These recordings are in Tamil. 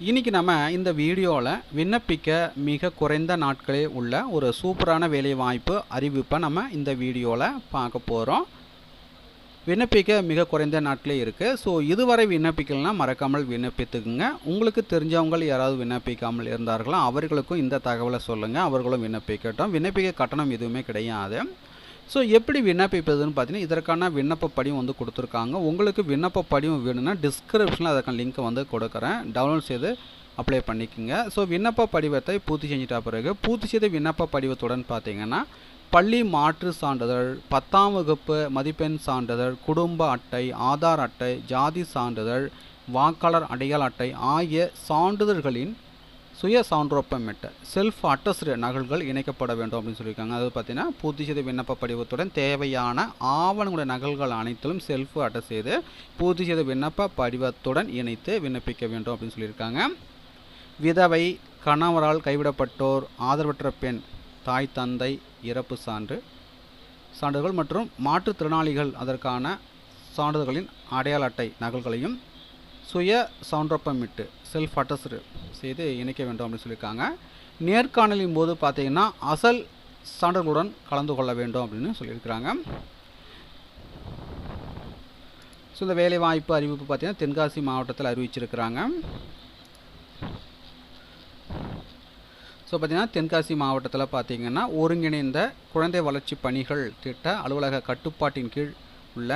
இன்னைக்கு நம்ம இந்த வீடியோவில் விண்ணப்பிக்க மிக குறைந்த நாட்களே உள்ள ஒரு சூப்பரான வேலைவாய்ப்பு அறிவிப்பை நம்ம இந்த வீடியோவில் பார்க்க போகிறோம். விண்ணப்பிக்க மிக குறைந்த நாட்களே இருக்குது. ஸோ இதுவரை விண்ணப்பிக்கலன்னா மறக்காமல் விண்ணப்பித்துக்குங்க. உங்களுக்கு தெரிஞ்சவங்க யாராவது விண்ணப்பிக்காமல் இருந்தார்களோ அவர்களுக்கும் இந்த தகவலை சொல்லுங்கள், அவர்களும் விண்ணப்பிக்கட்டும். விண்ணப்பிக்க கட்டணம் எதுவுமே கிடையாது. ஸோ எப்படி விண்ணப்பிப்பதுன்னு பார்த்தீங்கன்னா இதற்கான விண்ணப்ப படிவம் வந்து கொடுத்துருக்காங்க. உங்களுக்கு விண்ணப்ப படிவம் வேணும்னா டிஸ்கிரிப்ஷனில் அதற்கான லிங்க்கை வந்து கொடுக்குறேன், டவுன்லோட் செய்து அப்ளை பண்ணிக்கோங்க. ஸோ விண்ணப்ப படிவத்தை பூர்த்தி செஞ்சிட்ட பிறகு பூர்த்தி செய்த விண்ணப்ப படிவத்துடன் பார்த்தீங்கன்னா பள்ளி மாற்று சான்றிதழ், 10ஆம் வகுப்பு மதிப்பெண் சான்றிதழ், குடும்ப அட்டை, ஆதார் அட்டை, ஜாதி சான்றிதழ், வாக்காளர் அடையாள அட்டை ஆகிய சான்றிதழ்களின் சுய சான்றொப்பமிட்ட செல்ஃப் அட்டஸ்டு நகல்கள் இணைக்கப்பட வேண்டும் அப்படின்னு சொல்லியிருக்காங்க. அதாவது பார்த்தீங்கன்னா பூர்த்தி செய்த விண்ணப்ப படிவத்துடன் தேவையான ஆவணங்களுடைய நகல்கள் அனைத்திலும் செல்ஃப் அட்டஸ்ட் செய்து பூர்த்தி செய்த விண்ணப்ப படிவத்துடன் இணைத்து விண்ணப்பிக்க வேண்டும் அப்படின்னு சொல்லியிருக்காங்க. விதவை, கணவரால் கைவிடப்பட்டோர், ஆதரவற்ற பெண், தாய் தந்தை இறப்பு சான்றுகள் மற்றும் மாற்றுத்திறனாளிகள் அதற்கான சான்றிதழ்களின் அடையாள அட்டை நகல்களையும் சுய சான்றொப்பமிட்டு செல்ஃப் அட்டஸ்டு செய்து இணைக்க வேண்டும் அப்படின்னு சொல்லியிருக்காங்க. நேர்காணலின் போது பார்த்தீங்கன்னா அசல் சான்றுகளுடன் கலந்து கொள்ள வேண்டும் அப்படின்னு சொல்லியிருக்கிறாங்க. ஸோ இந்த வேலைவாய்ப்பு அறிவிப்பு பார்த்தீங்கன்னா தென்காசி மாவட்டத்தில் அறிவிச்சிருக்கிறாங்க. ஸோ பார்த்தீங்கன்னா தென்காசி மாவட்டத்தில் பார்த்தீங்கன்னா ஒருங்கிணைந்த குழந்தை வளர்ச்சி பணிகள் திட்ட அலுவலக கட்டுப்பாட்டின் கீழ் உள்ள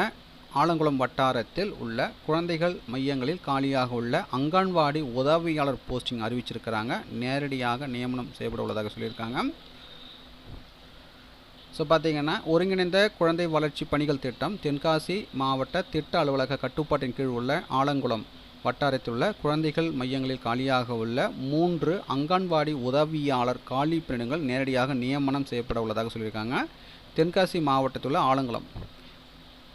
ஆலங்குளம் வட்டாரத்தில் உள்ள குழந்தைகள் மையங்களில் காலியாக உள்ள அங்கன்வாடி உதவியாளர் போஸ்டிங் அறிவிச்சிருக்கிறாங்க. நேரடியாக நியமனம் செய்யப்பட உள்ளதாக சொல்லியிருக்காங்க. ஸோ பார்த்தீங்கன்னா ஒருங்கிணைந்த குழந்தை வளர்ச்சி பணிகள் திட்டம் தென்காசி மாவட்ட திட்ட அலுவலக கட்டுப்பாட்டின் கீழ் உள்ள ஆலங்குளம் வட்டாரத்தில் உள்ள குழந்தைகள் மையங்களில் காலியாக உள்ள 3 அங்கன்வாடி உதவியாளர் காலி பணியிடங்கள் நேரடியாக நியமனம் செய்யப்பட உள்ளதாக சொல்லியிருக்காங்க. தென்காசி மாவட்டத்தில் உள்ள ஆலங்குளம்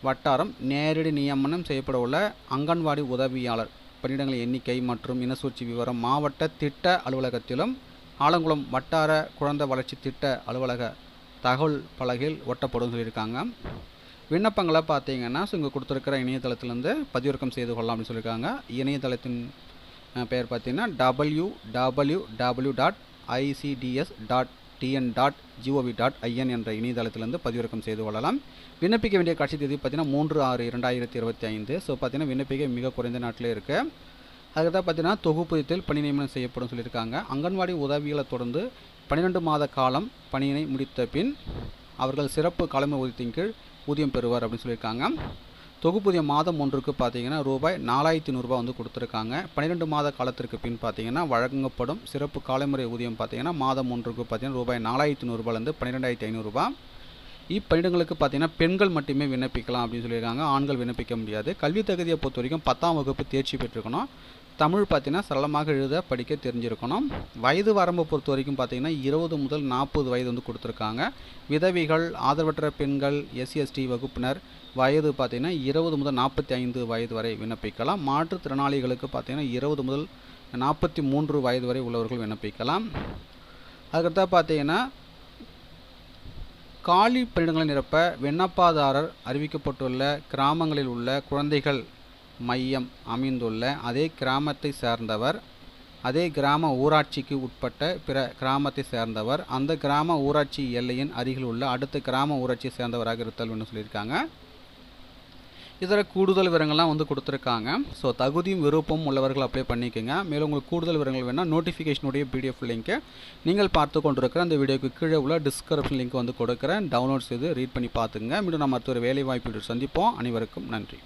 வட்டாரம் நேரடி நியமனம் செய்யப்பட உள்ள அங்கன்வாடி உதவியாளர் பணியிடங்களின் எண்ணிக்கை மற்றும் இனசூழ்ச்சி விவரம் மாவட்ட திட்ட அலுவலகத்திலும் ஆலங்குளம் வட்டார குழந்தை வளர்ச்சி திட்ட அலுவலக தகவல் பலகையில் ஒட்டப்படும் சொல்லியிருக்காங்க. விண்ணப்பங்களை பார்த்தீங்கன்னா ஸோ இங்கே கொடுத்துருக்கிற இணையதளத்திலேருந்து பதிவிறக்கம் செய்து கொள்ளலாம் அப்படின்னு சொல்லியிருக்காங்க. இணையதளத்தின் பெயர் பார்த்தீங்கன்னா www.icds.tn.gov.in என்ற இணையதளத்திலிருந்து பதிவிறக்கம் செய்து கொள்ளலாம். விண்ணப்பிக்க வேண்டிய கடைசி தேதி பார்த்தீங்கன்னா 3/6/2025. ஸோ பார்த்தீங்கன்னா விண்ணப்பிக்க மிக குறைந்த நாட்டிலே இருக்குது. அதுக்கு தான் பார்த்தீங்கன்னா தொகுப்பூதியத்தில் பணி நியமனம் செய்யப்படும் சொல்லியிருக்காங்க. அங்கன்வாடி உதவிகளை தொடர்ந்து 12 மாத காலம் பணியினை முடித்த பின் அவர்கள் சிறப்பு காலமை ஊதியத்தின் கீழ் ஊதியம் பெறுவார் அப்படின்னு சொல்லியிருக்காங்க. தொகுப்பூதியம் மாதம் ஒன்றுக்கு பார்த்தீங்கன்னா ரூபாய் 4100 வந்து கொடுத்துருக்காங்க. 12 மாத காலத்திற்கு பின் பார்த்தீங்கன்னா வழங்கப்படும் சிறப்பு காலைமுறை ஊதியம் பார்த்தீங்கன்னா மாதம் ஒன்றுக்கு பார்த்தீங்கன்னா ரூபாய் 4100 12,500. இப்பணியிடங்களுக்கு பார்த்தீங்கன்னா பெண்கள் மட்டுமே விண்ணப்பிக்கலாம் அப்படின்னு சொல்லியிருக்காங்க. ஆண்கள் விண்ணப்பிக்க முடியாது. கல்வி தகுதியை பொறுத்த வரைக்கும் 10ஆம் வகுப்பு தேர்ச்சி பெற்றிருக்கணும். தமிழ் பார்த்தீங்கன்னா சரளமாக எழுத படிக்க தெரிஞ்சிருக்கணும். வயது வரம்பை பொறுத்த வரைக்கும் பார்த்தீங்கன்னா 20 முதல் 40 வயது வந்து கொடுத்துருக்காங்க. விதவிகள், ஆதரவற்ற பெண்கள், SC/ST வகுப்பினர் வயது பார்த்தீங்கன்னா 20 முதல் 45 வயது வரை விண்ணப்பிக்கலாம். மாற்றுத்திறனாளிகளுக்கு பார்த்தீங்கன்னா 20 முதல் 43 வயது வரை உள்ளவர்கள் விண்ணப்பிக்கலாம். அதுக்கடுத்தா பார்த்தீங்கன்னா காலி பணியிடங்களை நிரப்ப விண்ணப்பதாரர் அறிவிக்கப்பட்டுள்ள கிராமங்களில் உள்ள குழந்தைகள் மையம் அமைந்துள்ள அதே கிராமத்தை சேர்ந்தவர், அதே கிராம ஊராட்சிக்கு உட்பட்ட பிற கிராமத்தை சேர்ந்தவர், அந்த கிராம ஊராட்சி எல்லையின் அருகில் உள்ள அடுத்த கிராம ஊராட்சியை சேர்ந்தவராக இருத்தல் என்று சொல்லியிருக்காங்க. இதர கூடுதல் விவரங்கள்லாம் வந்து கொடுத்துருக்காங்க. ஸோ தகுதியும் விருப்பமும் உள்ளவர்கள் அப்ளை பண்ணிக்கோங்க. மேலும் உங்களுக்கு கூடுதல் விவரங்கள் வேணால் நோட்டிஃபிகேஷனுடைய PDF லிங்க்கை நீங்கள் பார்த்து கொண்டிருக்கிற அந்த வீடியோக்கு கீழே உள்ள டிஸ்கிரிப்ஷன் லிங்க் வந்து கொடுக்குறேன், டவுன்லோட் செய்து ரீட் பண்ணி பார்த்துங்க. மீண்டும் நம்ம மற்றொரு வேலை வாய்ப்பு சந்திப்போம். அனைவருக்கும் நன்றி.